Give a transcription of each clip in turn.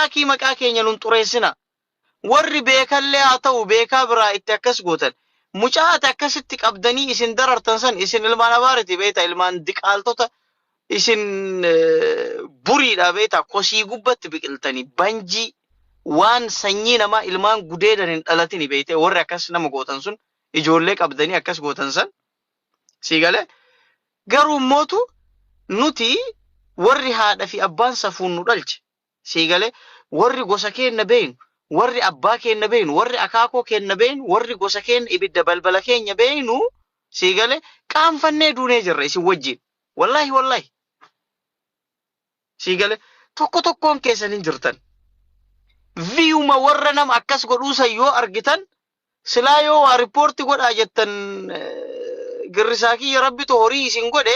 laakii maqaa keenya nun xureessina. Warri beekallee haa ta'u beekaa biraa itti akkas gootan. Mucaa ati akkasitti qabdanii isin darartan san isin ilmaan abaariti beeta ilmaan diqaaltota isin buriidha beeta kosii gubbatti biqiltanii banjii waan sanyii namaa ilmaan gudeedan hin dhalatini beete warri akkas nama gootan sun ijoollee qabdanii akkas gootan san siigale garuu mootu nuti warri haadha fi abbaan safuun nu dhalche siigale warri gosa keenya beeynu warri abbaa keenya beeynu warri akaakoo keenya beeynu warri gosa keenya ibidda balbala keenya beeynu siigale qaanfannee duunee jirra isin wajjin wallahi siigale tokkoon keessan hin jirtan viyuma warra nama akkas godhuusan yoo argitan silaa yoo waa riippoortii godhaa jettan girrisaakii rabbitu horii isin godhe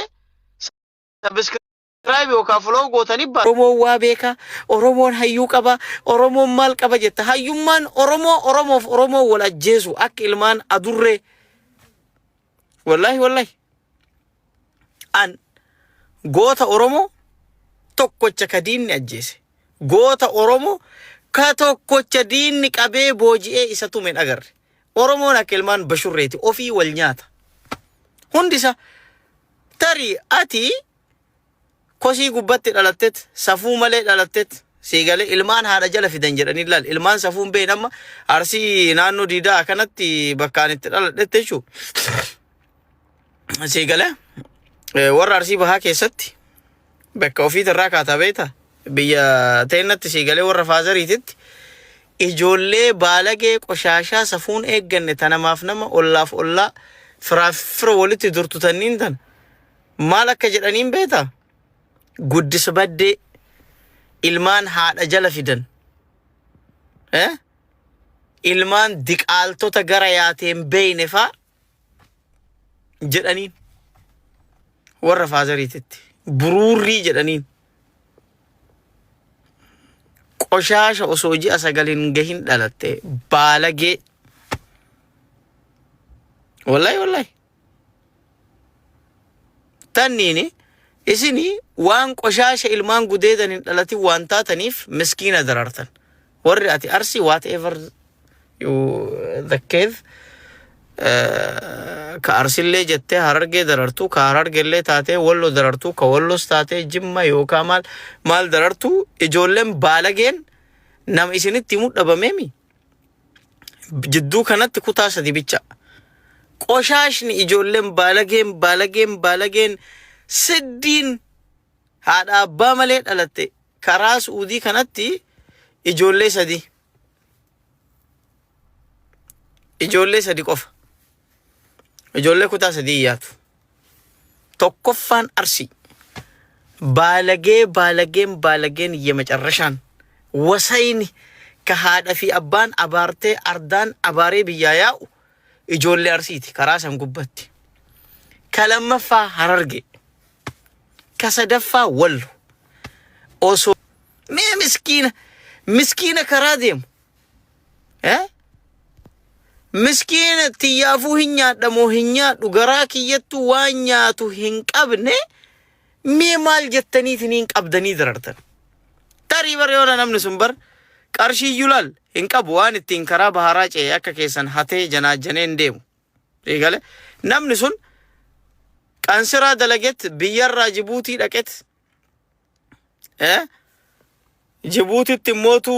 sabiskiraayib yookaan foloo gootanii Oromoon waa beeka Oromoon hayyuu qaba Oromoon maal qaba jetta hayyummaan Oromoof Oromoo wal ajjeesu akka ilmaan adurree wallahi an goota Oromoo tokkocha ka diinni ajjeese goota Oromoo ka tokkocha diinni qabee booji'ee isa tumen agarre Oromoon akka ilmaan bashurreeti ofii wal nyaata hundisa tarii ati kosii gubbatti dhalattet safuu malee dhalattet siigale ilmaan haadha jala fidan jedhanii laal ilmaan safuun been amma Arsii naannoo Diidaa kanatti bakkaan itti dhaladhette jechuudha siigale warra Arsii bahaa keessatti bakka ofiit irraa kaataa beeta biyya teennatti siigale warra faazariititti ijoollee baalagee qoshaashaa safuun eegganne tanamaaf nama ollaaf ollaa fira walitti durtutanniin tan maal akka jedhaniin beeta guddisa baddee ilmaan haadha jala fidan ilmaan diqaaltota gara yaateen beeyne faa jedhaniin warra faazariititti buruurrii jedhaniin qoshaasha osoo ji'a sagalin gahin dhalatte baalagee wallahi tanniini isini waan qoshaasha ilmaan gudeedan hin dhalatin waan taataniif miskiina darartan warri ati Arsii whatever you the cave ka Arsillee jettee Harargee darartu ka Harargeellee taatee Walloo darartu ka Walloos taatee Jimma yookaan maal darartu ijoolleen baalageen nama isinitti himuu dhabameemi jidduu kanatti kutaa sadi bicha qoshaashni ijoolleen baalageen siddiin haadha abbaa malee dhalatte karaa Suudii kanatti ijoollee sadi qofa ijoollee kutaa sadii yaatu tokkoffaan Arsii baalageen yemacarrashaan wasayni ka haadha fi abbaan abaartee ardaan abaaree biyyaa yaa'u ijoollee Arsiiti karaa san gubbatti ka lammaffaa Hararge ka sadaffaa Wallo osoo mee miskiina karaa deemu miskiina tiyyaafuu hin nyaadhamoo hin nyaadhu garaa kiyyattu waan nyaatu hin qabne mee maal jettaniitiin hin qabdanii darartan tarii bar yoona namni sun bar qarshii yulaal hin qabu waan ittiin karaa baharaa ce'ee akka keessan hatee janaajjaneen deemu eegale namni sun qansiraa dalaget biyyarraa Jibuutii dhaqet Jibuutitti mootu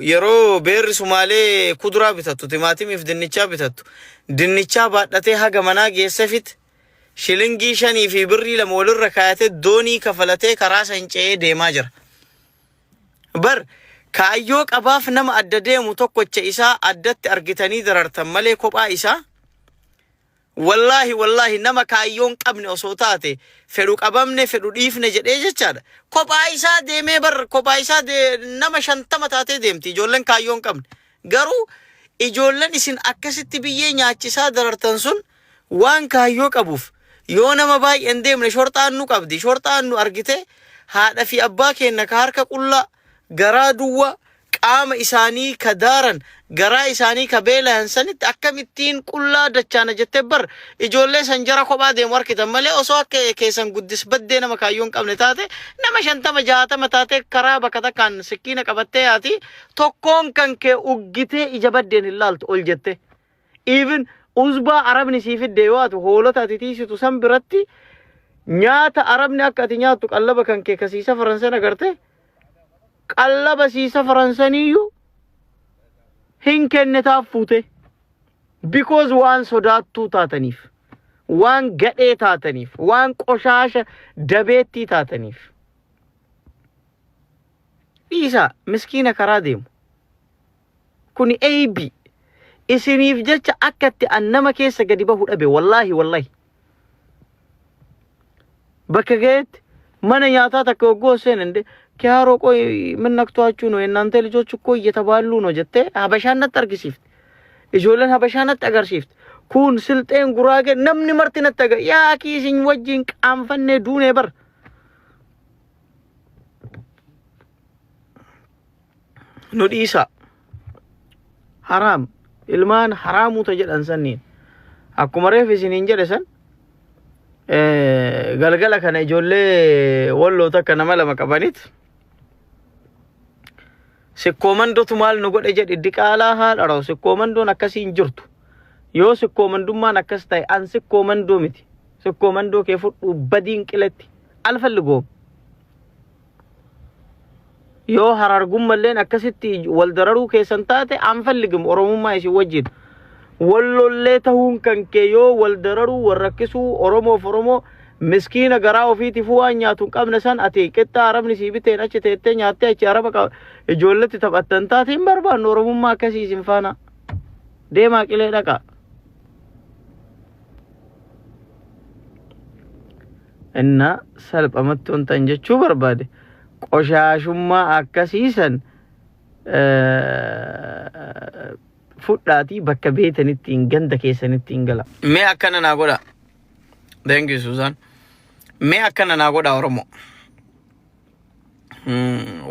yeroo beerri Sumaalee kuduraa bitattu timaatimiif dinnichaa bitattu dinnichaa baadhatee haga manaa geessefit shilingii 5 fi birrii 2 walirra kaayatee doonii kafalatee karaa san ce'ee deemaa jira bar kaayyoo qabaaf nama adda deemu tokkocha isaa addatti argitanii darartan malee kophaa isaa wallahi nama kaayyoon qabne osoo taate fedhu qabamne fedhu dhiifne jedhee jechaadha kophaa isaa deemee bar kophaa isaa nama 50 taatee deemti ijoolleen kaayyoon qabne garuu ijoolleen isin akkasitti biyyee nyaachisaa darartan sun waan kaayyoo qabuuf yoo nama baay'een deemne shortaan nu qabdi shortaan nu argite haadha fi abbaa keenya ka harka qullaa garaa duwwaa qaama isaanii ka daaran garaa isaanii ka beelahan sanitti akkamittiin qullaa dachaana jettee bar ijoollee san jara kophaa deemu arkitan malee osoo akka keessan guddis baddee nama kaayyoon qabne taate nama 50-60 taate karaa bakka takkaan sikkiina qabattee yaati tokkoon kan kee uggitee ija baddeen hin laaltu ol jette even uzbaa arabni sii fidde yoo atu hoolota ati tiisitu san biratti nyaata arabni akka ati nyaattu qallaba kan kee kasiisa faransan agarte qallaba siisa faransaniyyuu hin kennitaaf fuute because waan sodaattuu taataniif waan gadhee taataniif waan qoshaasha dabeettii taataniif isa miskiina karaa deemu kuni eebi isiniif jecha akkatti annama keessa gadi bahu dhabe wallahi bakka geetti mana nyaataa takka oggoo seenende ኪያሮ ቆይ ምን ነክቷችሁ ነው እናንተ ልጆች እኮ እየተባሉ ነው ጀተ ሀበሻነት አርግሲፍት እጆለን ሀበሻነት አገርሲፍት ኩን ስልጤን ጉራጌ ነምን መርትነት ተገ ያ ኪሲኝ ወጂን ቃንፈኔ ዱኔ በር ኑዲሳ haram ilman haramu tajedhan sanni akkumare fisinin jedhesan galgala kana ijolle wallo takka nama lama qabanit sikkomando tumal no godhe jedhi diqala haadharo sikkomando akkasiin jirtu yoo sikkomandummaan akkas ta'e an sikkomando miti sikkomando kee fudhu badiin qiletti alfalligo yoo harargummalleen akkasitti wal dararuu keessan taate an falligum oromummaa isi wajjin wallollee tahuun kan kee yoo wal dararuu warrakkisuu oromoo miskiina garaa ofiiti fuwaan nyaatuun qabna san ati qixxaa arabni sii biteen achi teettee nyaattee achi araba ijoolletti taphattan taate hin barbaannu oromummaa akkasii isin faana deemaa qilee dhaqa inna salphamatti wantan jechuu barbaade qoshaashummaa akkasiisan fudhaatii bakka beetanitti ganda keessanitti gala mee akkana naa godha thank you Susan mee akkana naa godha oromo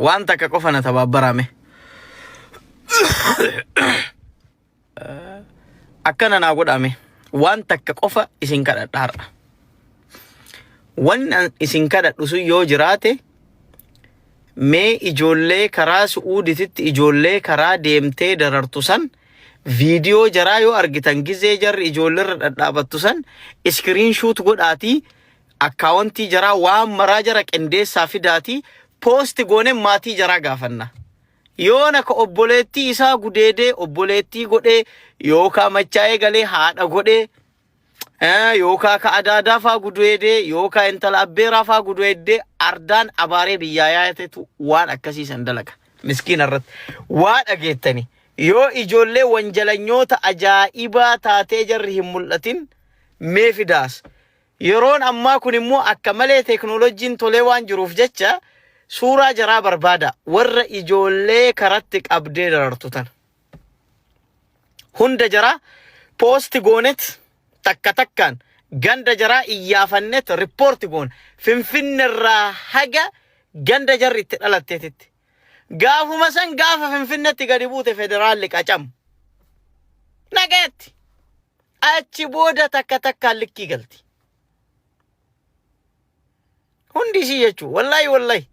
waan takka qofa na tababbarame akkana naa godhame waan takka qofa isin kadhadhaara waan isin kadhadhu sun yoo jiraate mee ijoollee karaa su'uudititti ijoollee karaa deemtee darartu san video jaraa yoo argitan gizee jarri ijoolleerra dhadhaabattu san screenshot godhaati akkaawuntii jaraa waan maraa jara qindeessaa fidaati post goone maatii jaraa gaafanna yoo naka obboleettii isaa gudeedee obboleettii godhee yookaa machaa'ee galee haadha godhee yookaa ka adaadaa faa gudeedee yookaa intala abbeeraa faa gudeedee ardaan abaaree biyyaa yaatetu waan akkasiisan dalaga miskiina irratti waa dhageettani yoo ijoollee wanjalanyoota ajaa'ibaa taatee jarri hin mul'atin mee fidaas yeroon ammaa kun immoo akka malee teknooloojiin tolee waan jiruuf jecha suuraa jaraa barbaada warra ijoollee karatti qabdee darartutan hunda jaraa post goonet takkaan ganda jaraa iyyaafannet report goon finfinneerraa haga ganda jarri itti dhalatteetitti gaafuma san gaafa finfinnetti gadi buute federaalli qacam nageetti achi booda takkaan likkii galti hundi si jechuu wallahi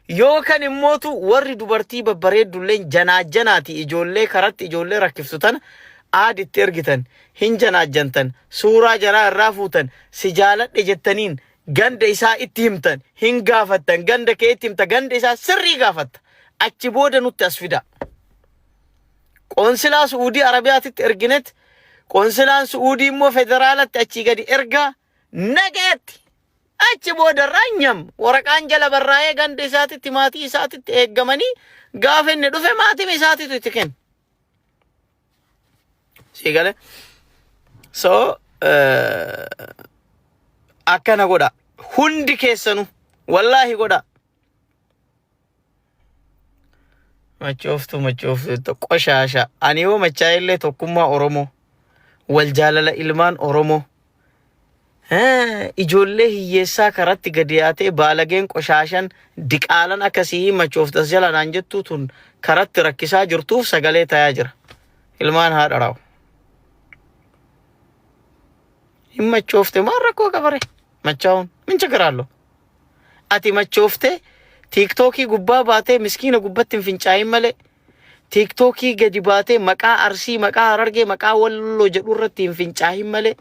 yookaan immootu warri dubartii babbareeddulleen janaajjanaati ijoollee karatti ijoollee rakkiftutan aaditti ergitan hin janaajjantan suuraa jaraa irraa fuutan si jaaladhe jettaniin ganda isaa itti himtan hin gaafattan ganda kee itti himta ganda isaa sirrii gaafatta achi booda nutti as fida qoonsilaa Suudii Arabiyaatitti erginet qoonsilaan Suudii immoo federaalatti achi gadi ergaa nageetti achi booda raanyam waraqaan jala barraa'ee ganda isaatitti maatii isaatitti eeggamanii gaafa inni dhufe maatii isaatitti itti kenna sigale so akkana godha hundi keessanu wallahi godha machooftu qoshaasha ani yoo machaa'illee tokkummaa Oromoo wal jaalala ilmaan Oromoo ijoollee hiyyeessaa karatti gadi yaatee baalageen qoshaashan diqaalan akkasii machooftas jalaan jettu tun karatti rakkisaa jirtuuf sagalee tayaa jira. Ilmaan haadha raawu. Hin machoofte maal rakkoo qabare? Machaa'uun min chagiraallo. Ati machoofte tiiktookii gubbaa baatee miskiina gubbatti hin fincaa'in malee tiiktookii gadi baatee maqaa Arsii, maqaa Harargee, maqaa Walloo jedhu irratti hin fincaa'in malee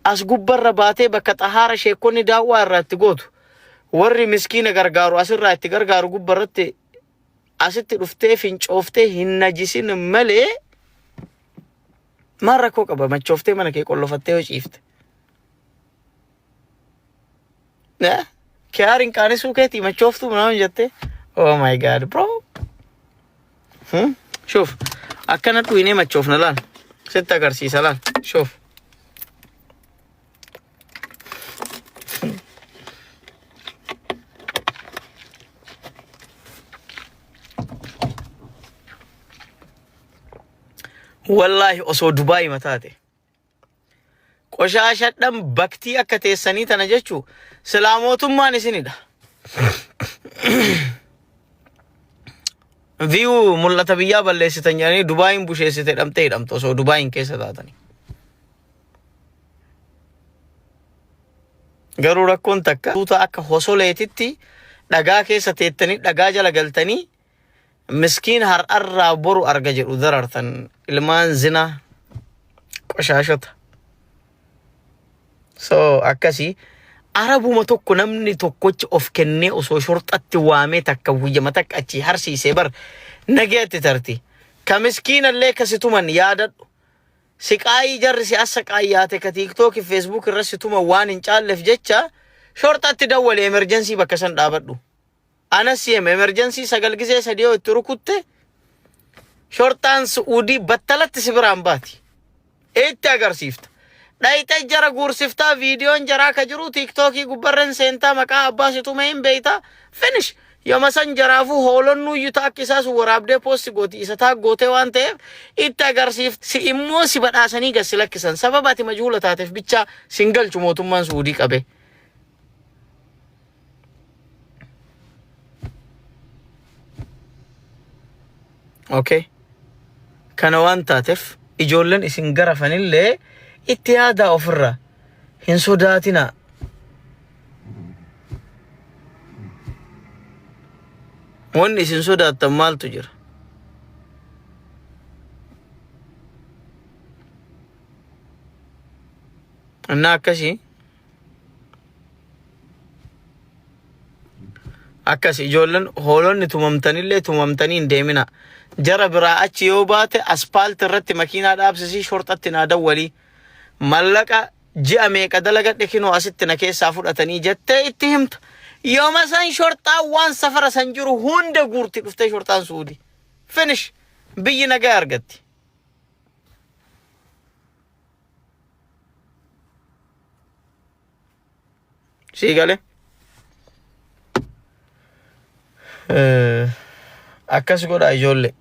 as gubbarra baatee bakka xahaara sheekonni daawwaa irraa itti gootu warri miskiina gargaaru asirraa itti gargaaru gubbarratti asitti dhuftee fincooftee hin najisin malee maal rakkoo qaba? Machooftee mana kee qollofattee yoo ciifte. Kiyaarin qaanisuu keetii machooftuu ምናምን jettee oh my god bro. شوف akkana dhuinee machoofna laal sitti agarsiisa laal شوف wallahi osoo Dubai mataate qoshaashadhan baktii akka teessanii tana jechuu islaamotummaan isinidha. View mul'ata biyyaa balleessitan jedhanii Dubaayin busheessite hidhamtee hidhamtu osoo Dubaayin keessa taatanii. Garuu rakkoon takka tuuta akka hosoleetitti dhagaa keessa teettanii dhagaa jala galtanii miskiin har'arraa boru arga jedhu darartan ilmaan zinaa qoshaashota. So akkasii arabuma tokko namni tokkochi of kennee osoo shorxatti waamee takka guyyama takka achi harsiisee bar nageetti tarti. Ka miskiinallee kasituman yaadadhu. Siqaayii jarri si assa qaayyaate ka TikTok Facebook irra situma waan hin caalleef jecha shorxatti dawwale emergency bakka san dhaabadhu. Anas yem emergency sagal gisee sadii itti rukutte shortaan Suudii battalatti si biraan baati. Itti agarsiifta. Dhaayitee jara guursiftaa viidiyoon jaraa ka jiru TikTokii gubbarran seentaa maqaa abbaa situma hin beeyta finish. Yoma san jaraafu hoolonnu yuta akkisaas waraabdee posti gooti isa taa gootee waan ta'eef itti agarsiifti. Si immoo si badhaasanii gassi lakkisan sababa ati majhuula taateef bicha singalchu mootummaan Suudii qabe. Okay. Kana waan taateef ijoolleen isin garafanillee itti yaadaa ofirra hin sodaatina. Wanni isin sodaattan maaltu jira? Anna akkasii ijoolleen hoolonni tumamtanillee tumamtanii hin deemina. Jara biraa achi yoo baate aspaaltii irratti makiinaa dhaabsisii shorxatti naa dawwalii. Mallaqa ji'a meeqa dalagadhe kinoo asitti na keessaa fudhatanii jettee itti himta. Yooma san shorxaa waan safara san jiru hunda guurti dhuftee shorxaan Suudii. Finish. Biyyi nagaa argatti. Siigale. Akkas godhaa ijoollee.